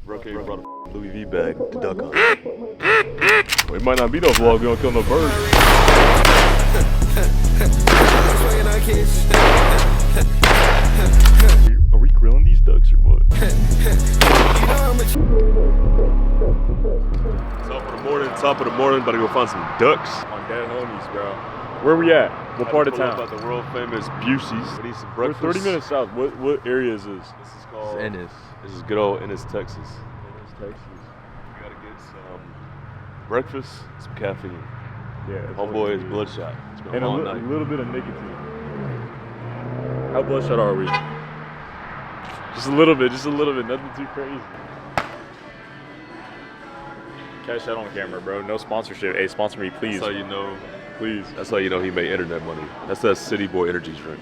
Roque brought a Louis V bag to duck on. It might not be no vlog, we don't kill no birds. Are we grilling these ducks or what? Top of the morning, about to go find some ducks. On dead homies, bro. Where we at? What part of town? About the world famous Busey's. We need some breakfast. We're 30 minutes south. What area is this? This is called Ennis. This is good old Ennis, Texas. Ennis, Texas. We gotta get some breakfast, some caffeine. Yeah. Homeboy is bloodshot. It's been And a long night. a little bit of nicotine. How bloodshot are we? Just a little bit, nothing too crazy. Catch that on camera, bro. No sponsorship. Hey, sponsor me, please. That's how you know. Please. That's how you know he made internet money. That's that City Boy energy drink.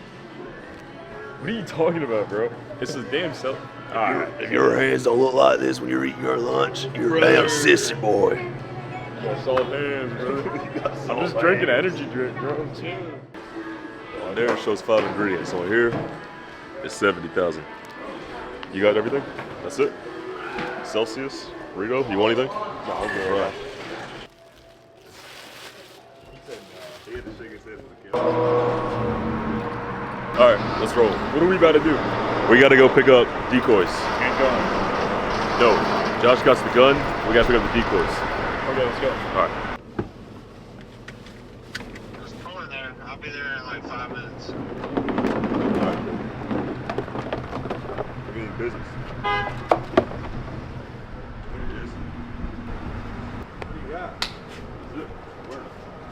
What are you talking about, bro? It's a damn cell. If your hands don't look like this when you're eating your lunch, you're a damn sissy boy. Got soft hands, bro. I'm just drinking energy drink, bro. On there it shows 5 ingredients. On here, it's 70,000. You got everything? That's it? Celsius? Rito? You want anything? No, I'll go around. Alright, let's roll. What are we about to do? We gotta go pick up decoys. And gun. No, Josh got the gun. We gotta pick up the decoys. Okay, let's go. Alright. Just pull in there. I'll be there in like 5 minutes. Alright. We need business.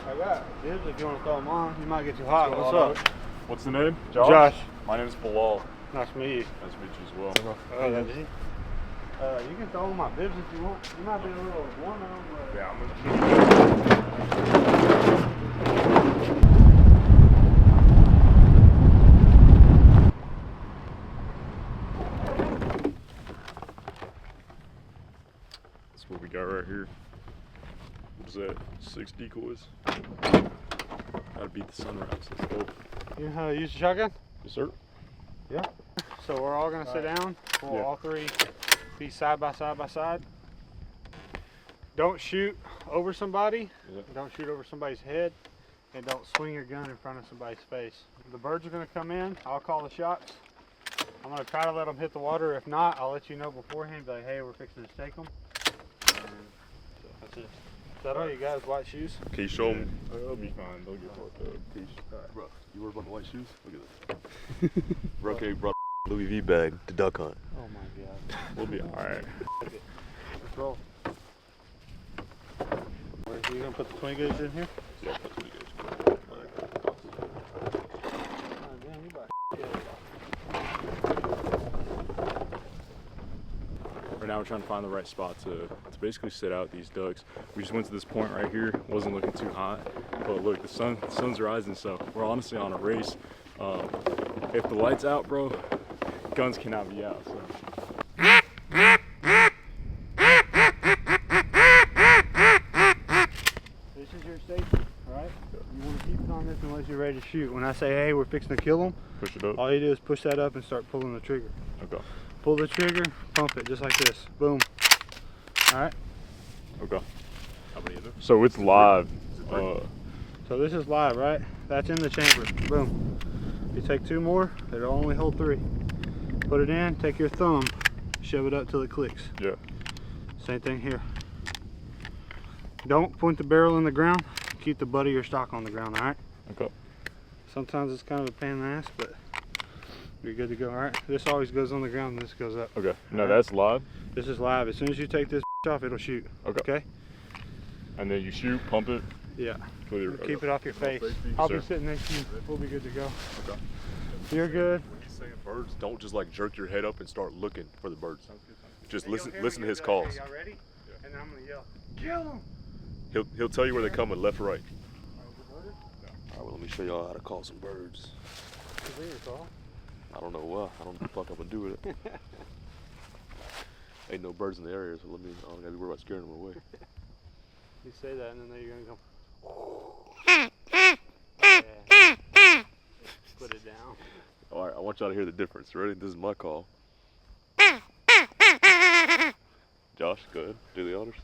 I got bibs if you want to throw them on. You might get too hot. What's up? What's the name? Josh. My name's Bilal. Nice to meet you. Nice to meet you as well. You can throw on my bibs if you want. You might be a little warm on, but Yeah, I'm gonna That's what we got right here. What's that? 6 decoys. Gotta beat the sunrise. Let's go. you know how to use a shotgun? Yes, sir. Yeah. So we're all gonna sit down. We'll all three be side by side. Don't shoot over somebody. Yeah. Don't shoot over somebody's head. And don't swing your gun in front of somebody's face. The birds are gonna come in. I'll call the shots. I'm gonna try to let them hit the water. If not, I'll let you know beforehand. Be like, hey, we're fixing to stake them. That's it. Is that all you got? Is white shoes? Can you show them? It'll be fine. They'll get fucked up. Bro, you worried about the white shoes? Look at this. Roque brought a Louis V bag to duck hunt. Oh my god. We'll be alright. Let's roll. Are you gonna put the 20 gauge in here? Yeah, that's what it is. Oh, damn, you buy Right now we're trying to find the right spot to basically sit out these ducks. We just went to this point right here. It wasn't looking too hot, but look, the sun's rising, so we're honestly on a race. If the light's out, bro, guns cannot be out. So. This is your safety, alright? You want to keep it on this unless you're ready to shoot. When I say, hey, we're fixing to kill them, Push it up. all you do is push that up and start pulling the trigger. Okay. Pull the trigger, pump it just like this. Boom. Alright? Okay. How many in there? So it's live. So this is live, right? That's in the chamber. Boom. You take 2 more, it'll only hold 3. Put it in, take your thumb, shove it up till it clicks. Yeah. Same thing here. Don't point the barrel in the ground. Keep the butt of your stock on the ground, alright? Okay. Sometimes it's kind of a pain in the ass, but you're good to go, alright? This always goes on the ground and this goes up. Okay. No, that's live. This is live. As soon as you take this off, it'll shoot. Okay. And then you shoot, pump it. Yeah. Clear. Keep it off your face. I'll be sitting next to you. We'll be good to go. Okay. You're good. When he's saying birds, don't just like jerk your head up and start looking for the birds. Just And listen you'll hear to me his go, calls. "Hey, y'all ready?" And then I'm gonna yell, "Kill him!" He'll tell you where they're coming, left or right. Alright, well, let me show y'all how to call some birds. I don't know why. I don't know what the fuck I'm gonna do with it. Ain't no birds in the area, so I don't gotta be worried about scaring them away. You say that, and then you're gonna go. Put it down. Alright, I want y'all to hear the difference. Ready? This is my call. Josh, go ahead. Do the honors.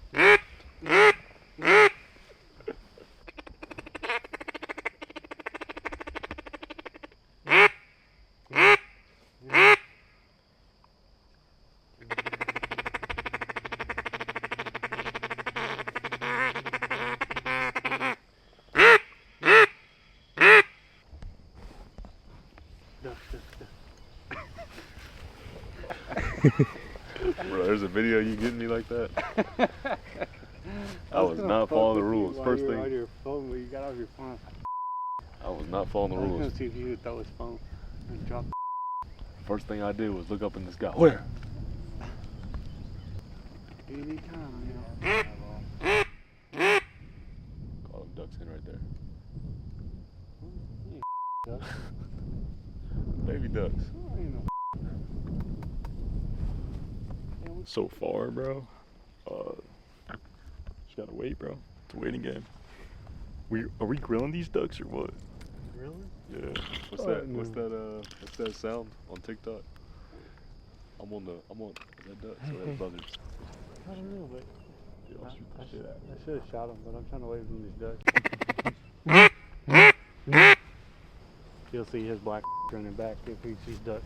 Bro, there's a video you getting me like that. I was not following the rules. First thing, on your phone, but you got off your phone. I was not following the I was rules. gonna see if you would throw his phone and drop. First thing I did was look up in the sky. Where? Anytime, you know. Call them ducks in right there. Ducks. Baby ducks. Ain't no So far, bro. Just gotta wait, bro. It's a waiting game. Are we grilling these ducks or what? really? Yeah. What's Oh, that? no. What's that sound on TikTok? I'm on. Is that ducks or that buzzards? I don't know, but Yeah, I'll shoot the shit out. I should have shot him, but I'm trying to wait for these ducks. You'll see his black running back if he sees ducks.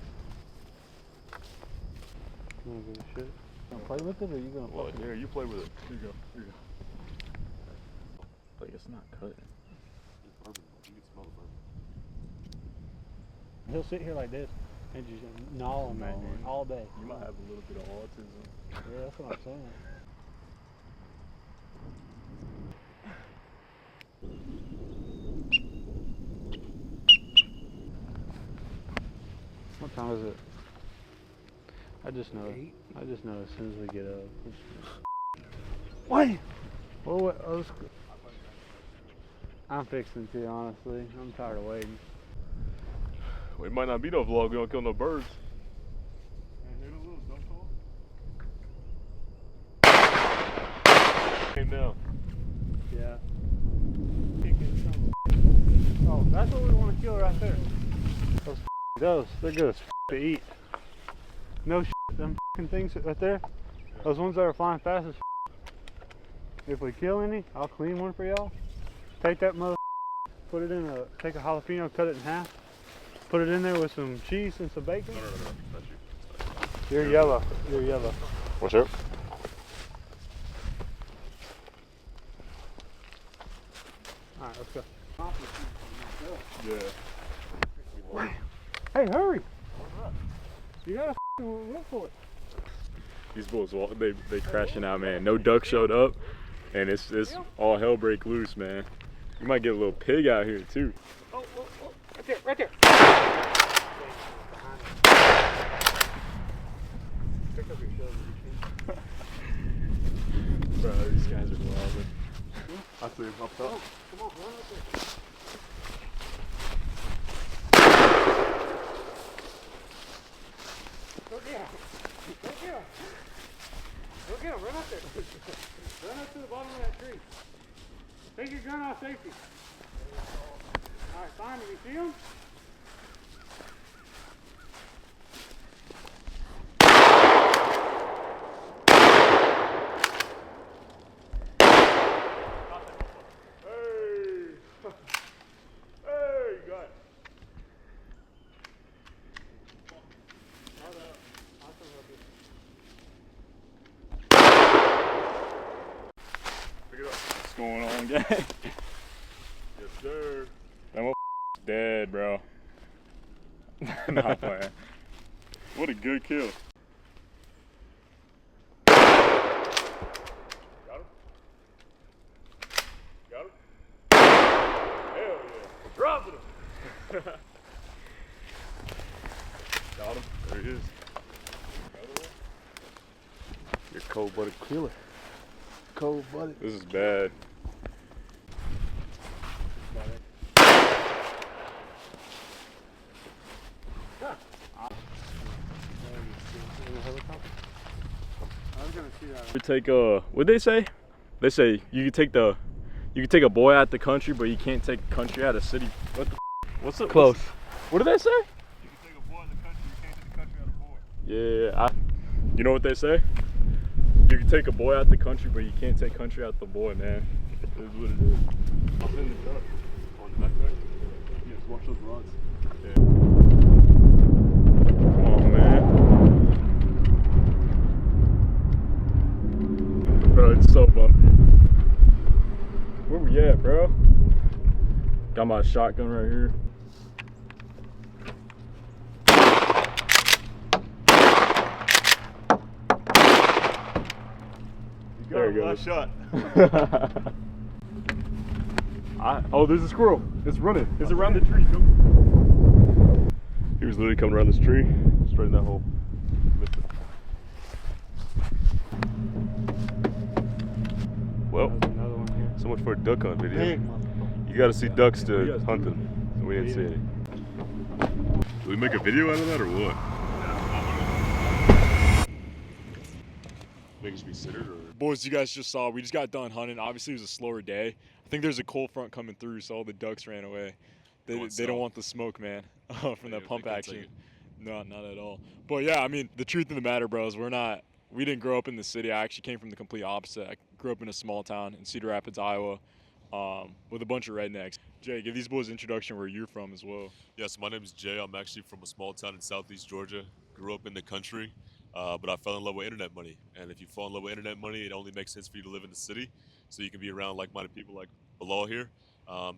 You wanna give a shit? Gonna play with it or you gonna Well, fuck it? here, you play with it. Here you go. Here you go. Like it's not cutting. You can smell the bourbon. He'll sit here like this and just gnaw him at me all day. You might have a little bit of autism. Yeah, that's what I'm saying. What time is it? I just know as soon as we get up. Wait! Well, what, I'm fixing to, honestly. I'm tired of waiting. Well, it might not be no vlog. We don't kill no birds. Came down. Yeah. Oh, that's what we want to kill right there. Those, they're good as to eat. No them things right there. Those ones that are flying fast as. If we kill any, I'll clean one for y'all. Take that mother, put it in take a jalapeno, cut it in half, put it in there with some cheese and some bacon. No, not you. You're yellow. You're yellow. What's up? All right, let's go. Yeah. Hey, hurry! You gotta look for it. These bulls, they crashing out, man. No duck showed up, and it's all hell break loose, man. You might get a little pig out here too. Oh, right there, right there. Pick up your shoulder. Bro, these guys are wild. I see him up top. Come on, run up there. Go get him. Go get him. Go get him. Run up there. Run up to the bottom of that tree. Take your gun off safety. All right, find him. You see him? What's going on, gang? Yes, sir. That motherfucker's dead, bro. Not playing. What a good kill. Got him? Got him? Hell yeah. Dropping him. Got him. There he is. You're cold-blooded killer. Cold-blooded. This is bad. I was gonna see that. We take what'd they say? They say you can take a boy out the country, but you can't take a country out of city. What the? What's it? Close. What did they say? You can take a boy in the country, you can't take the country out of boy. Yeah, you know what they say? You can take a boy out the country, but you can't take country out the boy, man. It is what it is. I'll send the duck on the backpack. Yeah, just watch those rods. Yeah. Come on, man. Bro, it's so bumpy. Where we at, bro? Got my shotgun right here. There you go. Last shot. Oh, there's a squirrel. It's running. It's around the tree. Go. He was literally coming around this tree, straight in that hole. Missed it. Well, There's another one here. so much for a duck hunt video. Big motherfucker. You gotta see ducks You to guys hunt do. them. So we didn't see any. Do we make a video out of that or what? Make us be considered or? Boys, you guys just saw, we just got done hunting. Obviously, it was a slower day. I think there's a cold front coming through, so all the ducks ran away. They don't want the smoke, man, from that pump action. No, not at all. But yeah, I mean, the truth of the matter, bro, is we didn't grow up in the city. I actually came from the complete opposite. I grew up in a small town in Cedar Rapids, Iowa, with a bunch of rednecks. Jay, give these boys an introduction where you're from as well. Yes, my name is Jay. I'm actually from a small town in southeast Georgia. Grew up in the country, but I fell in love with internet money. And if you fall in love with internet money, it only makes sense for you to live in the city, so you can be around like-minded people like Bilal here.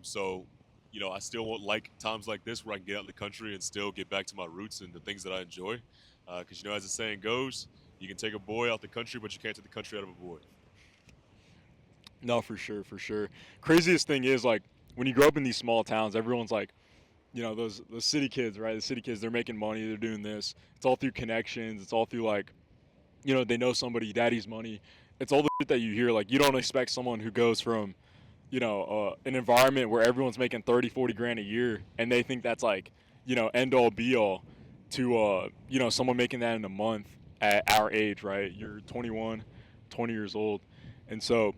So, you know, I still won't like times like this where I can get out in the country and still get back to my roots and the things that I enjoy. Because, you know, as the saying goes, you can take a boy out the country, but you can't take the country out of a boy. No, for sure, for sure. Craziest thing is, like, when you grow up in these small towns, everyone's like, you know, those city kids, right? The city kids, they're making money, they're doing this. It's all through connections. It's all through, like, you know, they know somebody, daddy's money. It's all the shit that you hear. Like, you don't expect someone who goes from, you know, an environment where everyone's making 30, 40 grand a year, and they think that's, like, you know, end all be all, to, you know, someone making that in a month at our age, right? You're 21, 20 years old. And so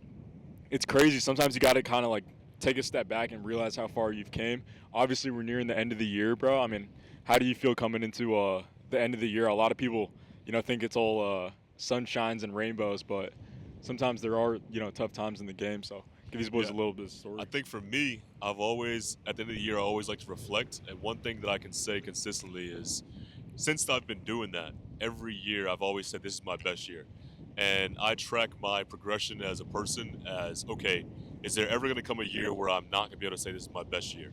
it's crazy. Sometimes you got to kind of, like, take a step back and realize how far you've came. Obviously, we're nearing the end of the year, bro. I mean, how do you feel coming into the end of the year? A lot of people, you know, think it's all sunshines and rainbows, but sometimes there are, you know, tough times in the game. So give these boys a little bit of story. I think for me, I've always, at the end of the year, I always like to reflect. And one thing that I can say consistently is, since I've been doing that, every year I've always said this is my best year. And I track my progression as a person as, okay, is there ever going to come a year where I'm not going to be able to say this is my best year?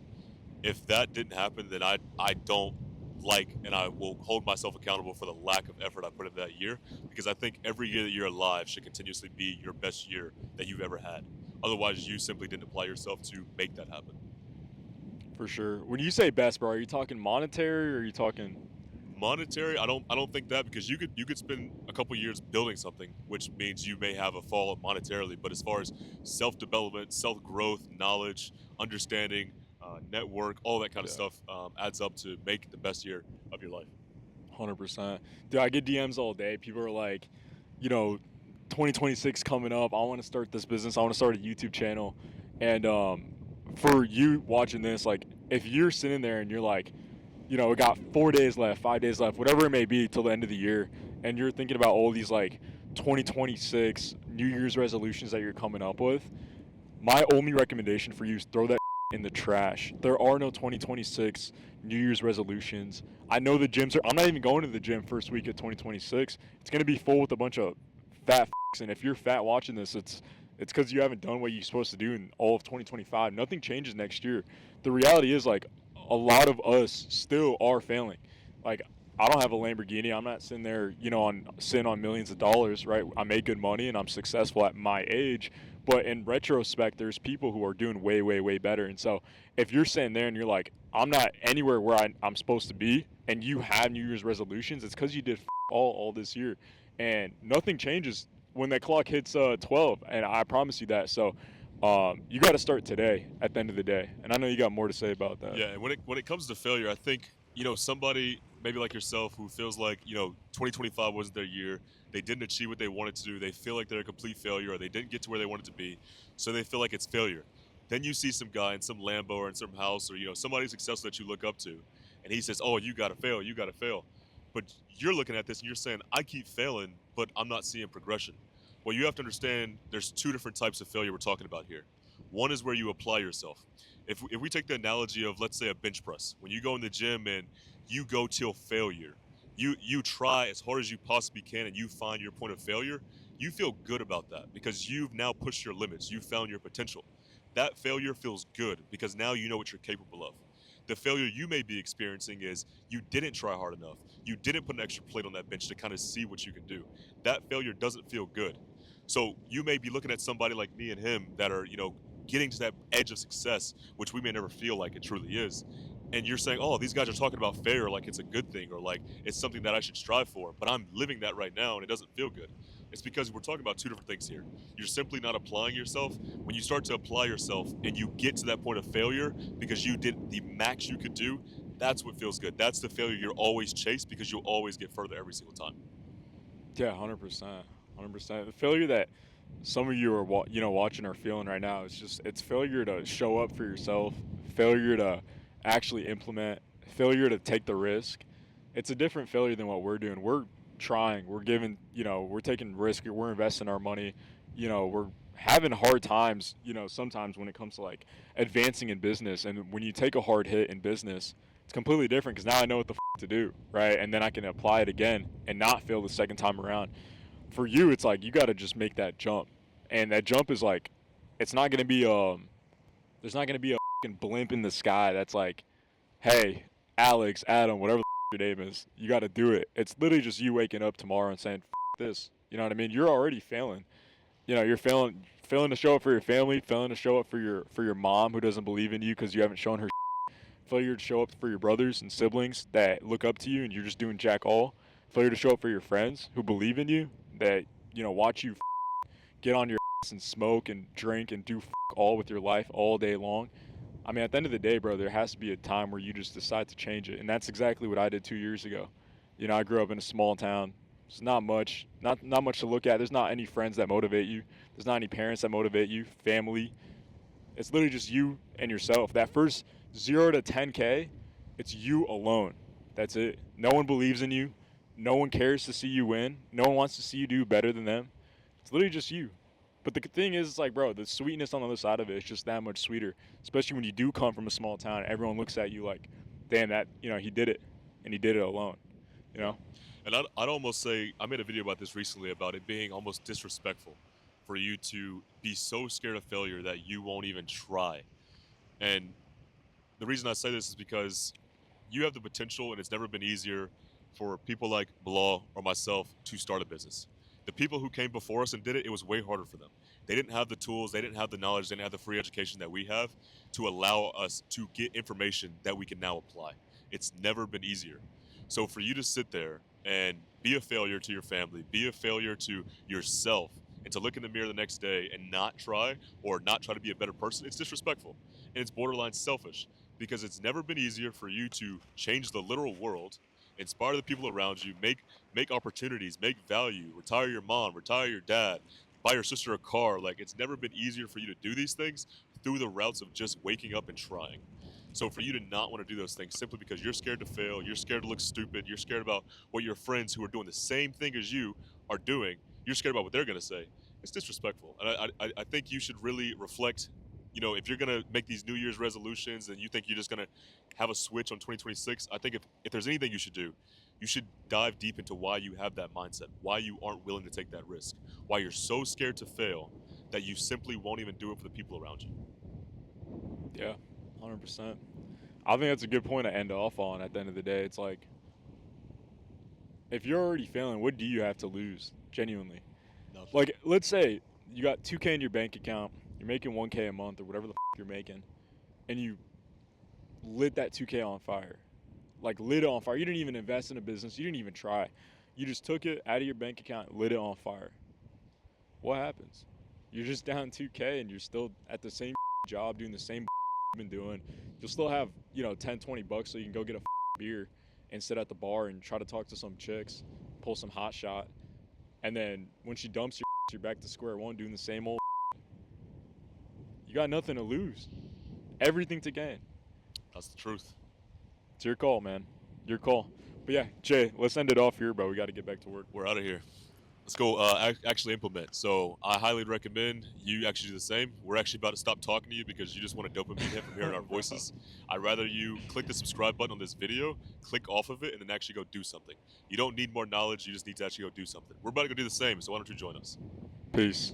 If that didn't happen, then I don't like, and I will hold myself accountable for the lack of effort I put in that year, because I think every year that you're alive should continuously be your best year that you've ever had. Otherwise, you simply didn't apply yourself to make that happen. For sure. When you say best, bro, are you talking monetary or are you talking Monetary, I don't think that, because you could spend a couple years building something, which means you may have a fall monetarily. But as far as self-development, self-growth, knowledge, understanding, network, all that kind of stuff adds up to make the best year of your life. 100%? Dude, I get DMs all day. People are like, you know, 2026 coming up. I want to start this business. I want to start a YouTube channel. And for you watching this, like, if you're sitting there and you're like, you know, we got 4 days left, 5 days left, whatever it may be till the end of the year, and you're thinking about all these, like, 2026 New Year's resolutions that you're coming up with, my only recommendation for you is throw that in the trash. There are no 2026 New Year's resolutions. I know the gyms I'm not even going to the gym first week of 2026. It's going to be full with a bunch of fat and if you're fat watching this, it's because you haven't done what you're supposed to do in all of 2025. Nothing changes next year. The reality is, like, a lot of us still are failing. Like, I don't have a Lamborghini. I'm not sitting there, you know, sitting on millions of dollars, right? I make good money and I'm successful at my age. But in retrospect, there's people who are doing way, way, way better. And so if you're sitting there and you're like, I'm not anywhere where I'm supposed to be, and you have New Year's resolutions, it's because you did all this year. And nothing changes when that clock hits 12. And I promise you that. So you got to start today at the end of the day. And I know you got more to say about that. Yeah, and when it comes to failure, I think, you know, somebody maybe like yourself who feels like, you know, 2025 wasn't their year, they didn't achieve what they wanted to do, they feel like they're a complete failure, or they didn't get to where they wanted to be, so they feel like it's failure. Then you see some guy in some Lambo or in some house, or, you know, somebody successful that you look up to, and he says, oh, you got to fail. But you're looking at this and you're saying, I keep failing, but I'm not seeing progression. Well, you have to understand there's two different types of failure we're talking about here. One is where you apply yourself. If we take the analogy of, let's say, a bench press, when you go in the gym and you go till failure, you try as hard as you possibly can and you find your point of failure, you feel good about that because you've now pushed your limits. You found your potential. That failure feels good because now you know what you're capable of. The failure you may be experiencing is you didn't try hard enough. You didn't put an extra plate on that bench to kind of see what you can do. That failure doesn't feel good. So you may be looking at somebody like me and him that are, getting to that edge of success, which we may never feel like it truly is. And you're saying, oh, these guys are talking about failure like it's a good thing or like it's something that I should strive for. But I'm living that right now and it doesn't feel good. It's because we're talking about two different things here. You're simply not applying yourself. When you start to apply yourself and you get to that point of failure because you did the max you could do, that's what feels good. That's the failure you're always chase because you'll always get further every single time. Yeah, 100%. 100%. The failure that some of you are watching or feeling right now is it's failure to show up for yourself, failure to actually implement, failure to take the risk. It's a different failure than what we're doing. We're trying, we're giving, we're taking risk, we're investing our money, we're having hard times, sometimes when it comes to like advancing in business. And when you take a hard hit in business, it's completely different because now I know what the to do, right? And then I can apply it again and not fail the second time around. For you, it's like you got to just make that jump, and that jump is like, it's not gonna be there's not gonna be a fucking blimp in the sky that's like, hey, Alex, Adam, whatever your name is, you got to do it. It's literally just you waking up tomorrow and saying, this. You know what I mean? You're already failing. You're failing to show up for your family, failing to show up for your mom who doesn't believe in you because you haven't shown her. Failure to show up for your brothers and siblings that look up to you and you're just doing jack all. Failure to show up for your friends who believe in you, that watch you get on your ass and smoke and drink and do all with your life all day long. I mean, at the end of the day, bro, there has to be a time where you just decide to change it, and that's exactly what I did 2 years ago. I grew up in a small town. There's not much to look at. There's not any friends that motivate you. There's not any parents that motivate you. Family. It's literally just you and yourself. That first 0 to 10K, it's you alone. That's it. No one believes in you. No one cares to see you win. No one wants to see you do better than them. It's literally just you. But the thing is, it's like, bro, the sweetness on the other side of it is just that much sweeter. Especially when you do come from a small town. Everyone looks at you like, damn, that, he did it. And he did it alone, And I'd almost say, I made a video about this recently about it being almost disrespectful for you to be so scared of failure that you won't even try. And the reason I say this is because you have the potential, and it's never been easier for people like Bilal or myself to start a business. The people who came before us and did it, it was way harder for them. They didn't have the tools, they didn't have the knowledge, they didn't have the free education that we have to allow us to get information that we can now apply. It's never been easier. So for you to sit there and be a failure to your family, be a failure to yourself, and to look in the mirror the next day and not try or not try to be a better person, it's disrespectful. And it's borderline selfish because it's never been easier for you to change the literal world, inspire the people around you, make opportunities, make value, retire your mom, retire your dad, buy your sister a car. Like, it's never been easier for you to do these things through the routes of just waking up and trying. So for you to not want to do those things simply because you're scared to fail, you're scared to look stupid, you're scared about what your friends who are doing the same thing as you are doing, you're scared about what they're going to say, it's disrespectful. And I think you should really reflect, if you're going to make these New Year's resolutions and you think you're just going to have a switch on 2026, I think if there's anything you should do, you should dive deep into why you have that mindset, why you aren't willing to take that risk, why you're so scared to fail that you simply won't even do it for the people around you. Yeah, 100%. I think that's a good point to end off on at the end of the day. It's like, if you're already failing, what do you have to lose, genuinely? Nothing. Like, let's say you got $2K in your bank account, you're making $1K a month or whatever the you're making, and you lit that $2K on fire. Like, lit it on fire. You didn't even invest in a business. You didn't even try. You just took it out of your bank account, lit it on fire. What happens? You're just down $2K and you're still at the same job doing the same you've been doing. You'll still have, $10-20 so you can go get a beer and sit at the bar and try to talk to some chicks, pull some hot shot. And then when she dumps you're back to square one doing the same old. You got nothing to lose. Everything to gain. That's the truth. It's your call, man. Your call. But yeah, Jay, let's end it off here, bro. We got to get back to work. We're out of here. let's go actually implement. So I highly recommend you actually do the same. We're actually about to stop talking to you because you just want a dopamine hit from hearing our voices. I'd rather you click the subscribe button on this video, click off of it, and then actually go do something. You don't need more knowledge, you just need to actually go do something. We're about to go do the same, so why don't you join us? Peace.